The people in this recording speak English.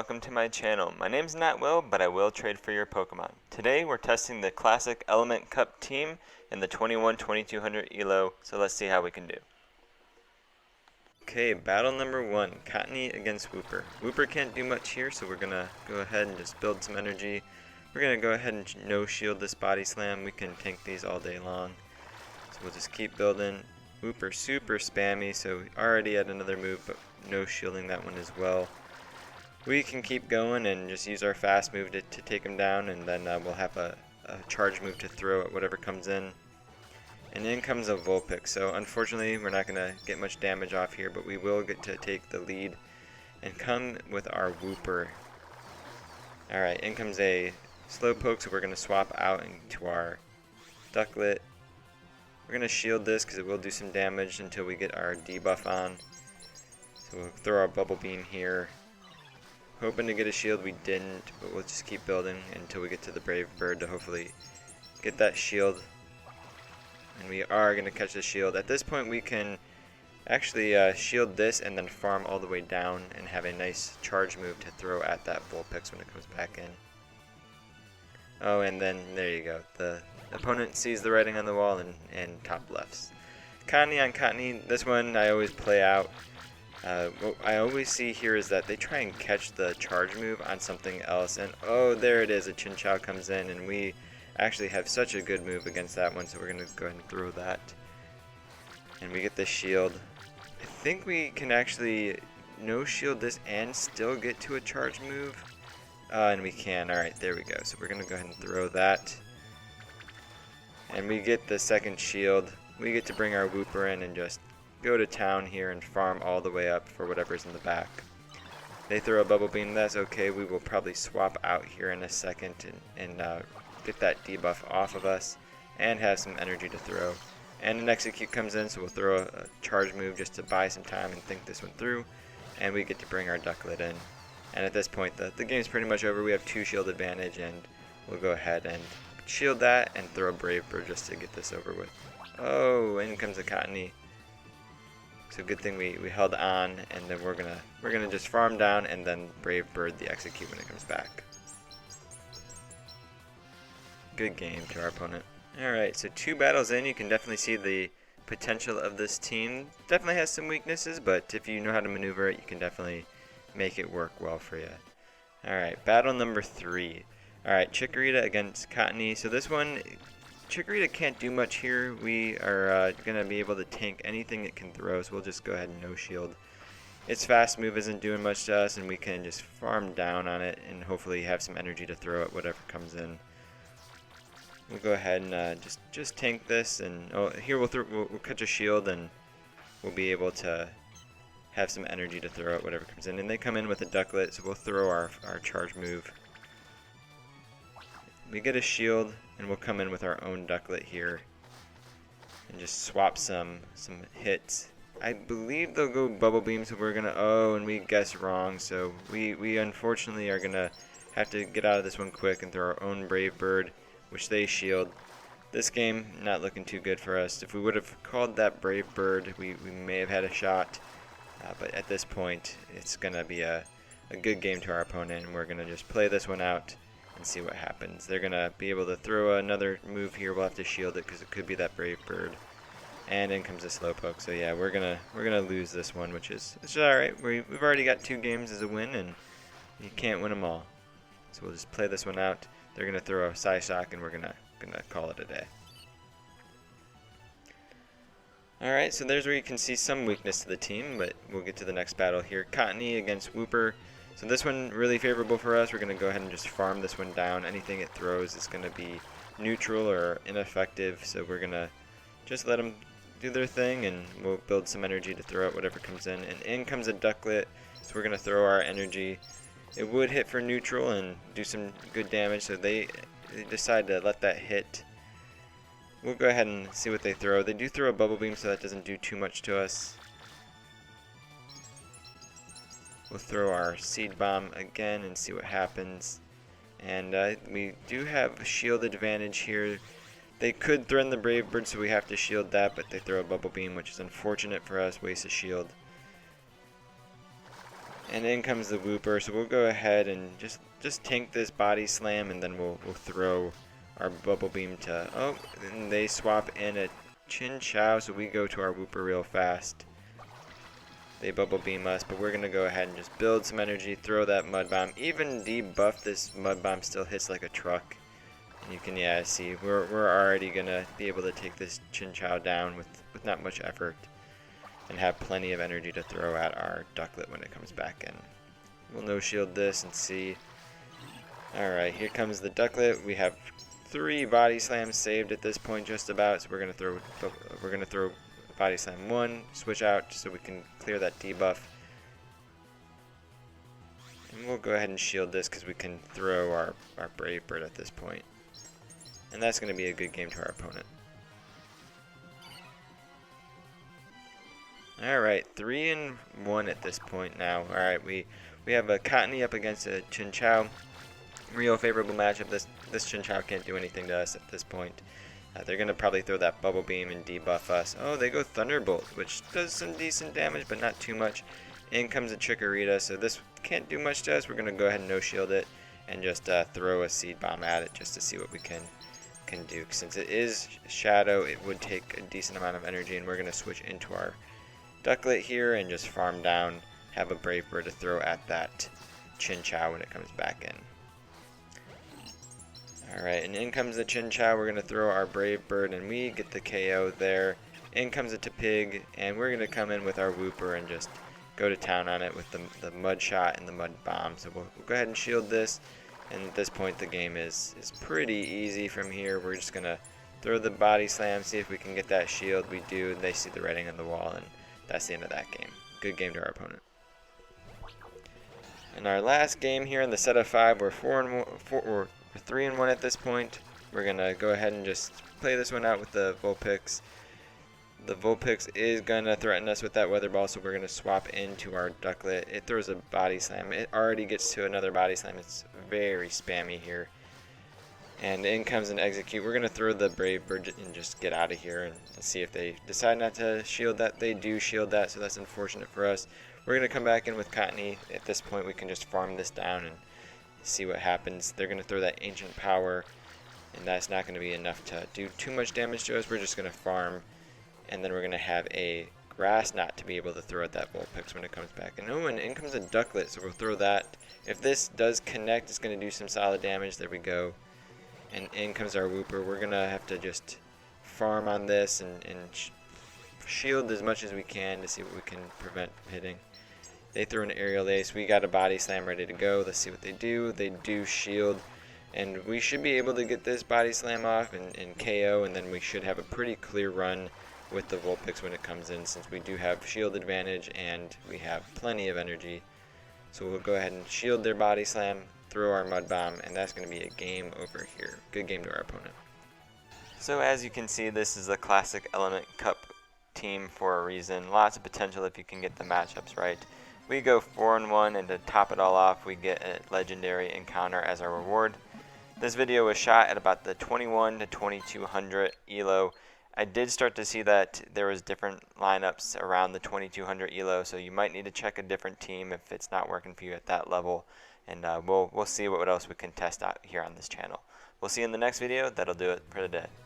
welcome to my channel. My name's not Will, but I will trade for your Pokemon. Today we're testing the Classic Element Cup team in the 21-2200 ELO, so let's see how we can do. Okay, battle number 1, Cottony against Wooper. Wooper can't do much here, so we're gonna go ahead and just build some energy. We're gonna go ahead and no shield this body slam. We can tank these all day long. So we'll just keep building. Wooper super spammy, so we already had another move, but no shielding that one as well. We can keep going and just use our fast move to take him down, and then we'll have a charge move to throw at whatever comes in. And in comes a Vulpix, so unfortunately we're not going to get much damage off here, but we will get to take the lead and come with our Wooper. Alright, in comes a Slowpoke, so we're going to swap out into our Ducklet. We're going to shield this because it will do some damage until we get our debuff on. So we'll throw our Bubble Beam here. Hoping to get a shield, we didn't, but we'll just keep building until we get to the Brave Bird to hopefully get that shield. And we are going to catch the shield. At this point we can actually shield this and then farm all the way down and have a nice charge move to throw at that Vulpix when it comes back in. Oh, and then there you go. The opponent sees the writing on the wall and top lefts. Cottony on Cottony, this one I always play out. What I always see here is that they try and catch the charge move on something else, and oh, there it is, a Chinchou comes in, and we actually have such a good move against that one, so we're going to go ahead and throw that. And we get the shield. I think we can actually no shield this and still get to a charge move. And we can. Alright, there we go. So we're going to go ahead and throw that. And we get the second shield. We get to bring our Wooper in and just go to town here and farm all the way up for whatever's in the back. They throw a Bubble Beam, that's okay. We will probably swap out here in a second and get that debuff off of us and have some energy to throw. And an Execute comes in, so we'll throw a charge move just to buy some time and think this one through. And we get to bring our Ducklet in. And at this point, the game's pretty much over. We have 2 shield advantage, and we'll go ahead and shield that and throw a Brave Bird just to get this over with. Oh, in comes a Cottony. So good thing we held on, and then we're gonna just farm down and then Brave Bird the Execute when it comes back. Good game to our opponent. Alright, so 2 battles in, you can definitely see the potential of this team. Definitely has some weaknesses, but if you know how to maneuver it, you can definitely make it work well for you. Alright, battle number 3. Alright, Chikorita against Cottony. So this one, Chikorita can't do much here. We are going to be able to tank anything it can throw, so we'll just go ahead and no shield. Its fast move isn't doing much to us, and we can just farm down on it and hopefully have some energy to throw at whatever comes in. We'll go ahead and just tank this, and oh, here we'll catch a shield, and we'll be able to have some energy to throw at whatever comes in. And they come in with a Ducklet, so we'll throw our charge move. We get a shield, and we'll come in with our own Ducklet here and just swap some hits. I believe they'll go Bubble Beam, so we're gonna and we guess wrong, so we unfortunately are gonna have to get out of this one quick and throw our own Brave Bird, which they shield. This game not looking too good for us. If we would have called that Brave Bird, we may have had a shot, but at this point it's gonna be a good game to our opponent, and we're gonna just play this one out and see what happens. They're gonna be able to throw another move here. We'll have to shield it because it could be that Brave Bird. And in comes a Slowpoke. So yeah, we're gonna lose this one, which is all right. We've already got 2 games as a win, and you can't win them all. So we'll just play this one out. They're gonna throw a Psyshock, and we're gonna call it a day. All right, so there's where you can see some weakness to the team, but we'll get to the next battle here. Cottony against Wooper. So this one really favorable for us. We're going to go ahead and just farm this one down. Anything it throws is going to be neutral or ineffective. So we're going to just let them do their thing, and we'll build some energy to throw out whatever comes in. And in comes a Ducklet. So we're going to throw our energy. It would hit for neutral and do some good damage. So they decide to let that hit. We'll go ahead and see what they throw. They do throw a Bubble Beam, so that doesn't do too much to us. We'll throw our Seed Bomb again and see what happens. And we do have a shield advantage here. They could threaten the Brave Bird, so we have to shield that, but they throw a Bubble Beam, which is unfortunate for us. Waste a shield. And in comes the Wooper, so we'll go ahead and just tank this body slam, and then we'll throw our bubble beam to, oh, and they swap in a Chin Chow, so we go to our Wooper real fast. They bubble beam us, but we're gonna go ahead and just build some energy, throw that mud bomb. Even debuff, this mud bomb still hits like a truck. And you can see we're already gonna be able to take this Chin Chow down with not much effort, and have plenty of energy to throw at our ducklet when it comes back in. We'll no shield this and see. Alright, here comes the ducklet. We have 3 body slams saved at this point just about, so we're gonna throw body slam 1, switch out so we can clear that debuff. And we'll go ahead and shield this because we can throw our Brave Bird at this point. And that's gonna be a good game to our opponent. Alright, 3-1 at this point now. Alright, we have a Cottony up against a Chin Chow. Real favorable matchup. This Chin Chow can't do anything to us at this point. They're going to probably throw that bubble beam and debuff us. Oh, they go Thunderbolt, which does some decent damage, but not too much. In comes a Chikorita, so this can't do much to us. We're going to go ahead and no-shield it and just throw a Seed Bomb at it just to see what we can do. Since it is Shadow, it would take a decent amount of energy, and we're going to switch into our ducklet here and just farm down, have a Brave Bird to throw at that Chin Chow when it comes back in. Alright, and in comes the Chin Chow. We're going to throw our Brave Bird, and we get the KO there. In comes a Tepig, and we're going to come in with our Wooper and just go to town on it with the Mud Shot and the Mud Bomb. So we'll go ahead and shield this, and at this point the game is pretty easy from here. We're just going to throw the Body Slam, see if we can get that shield. We do, and they see the writing on the wall, and that's the end of that game. Good game to our opponent. In our last game here in the set of 5, we're 3-1 at this point. We're gonna go ahead and just play this one out with the Vulpix. The Vulpix is gonna threaten us with that Weather Ball, so we're gonna swap into our Ducklet. It throws a Body Slam. It already gets to another Body Slam. It's very spammy here. And in comes an Execute. We're gonna throw the Brave Bird and just get out of here and see if they decide not to shield that. They do shield that, so that's unfortunate for us. We're gonna come back in with Cottony. At this point, we can just farm this down and see what happens. They're going to throw that Ancient Power, and that's not going to be enough to do too much damage to us. We're just going to farm, and then we're going to have a Grass Knot to be able to throw at that Vulpix when it comes back. And oh, and in comes a Ducklet, so we'll throw that. If this does connect, it's going to do some solid damage. There we go. And in comes our Wooper. We're going to have to just farm on this and shield as much as we can to see what we can prevent hitting. They throw an Aerial Ace. We got a Body Slam ready to go. Let's see what they do. They do shield. And we should be able to get this Body Slam off and KO. And then we should have a pretty clear run with the Vulpix when it comes in, since we do have shield advantage and we have plenty of energy. So we'll go ahead and shield their Body Slam, throw our Mud Bomb, and that's going to be a game over here. Good game to our opponent. So as you can see, this is a classic Element Cup team for a reason. Lots of potential if you can get the matchups right. We go 4-1, and to top it all off, we get a legendary encounter as our reward. This video was shot at about the 21 to 2200 elo. I did start to see that there was different lineups around the 2200 elo, so you might need to check a different team if it's not working for you at that level. And we'll see what else we can test out here on this channel. We'll see you in the next video. That'll do it for today.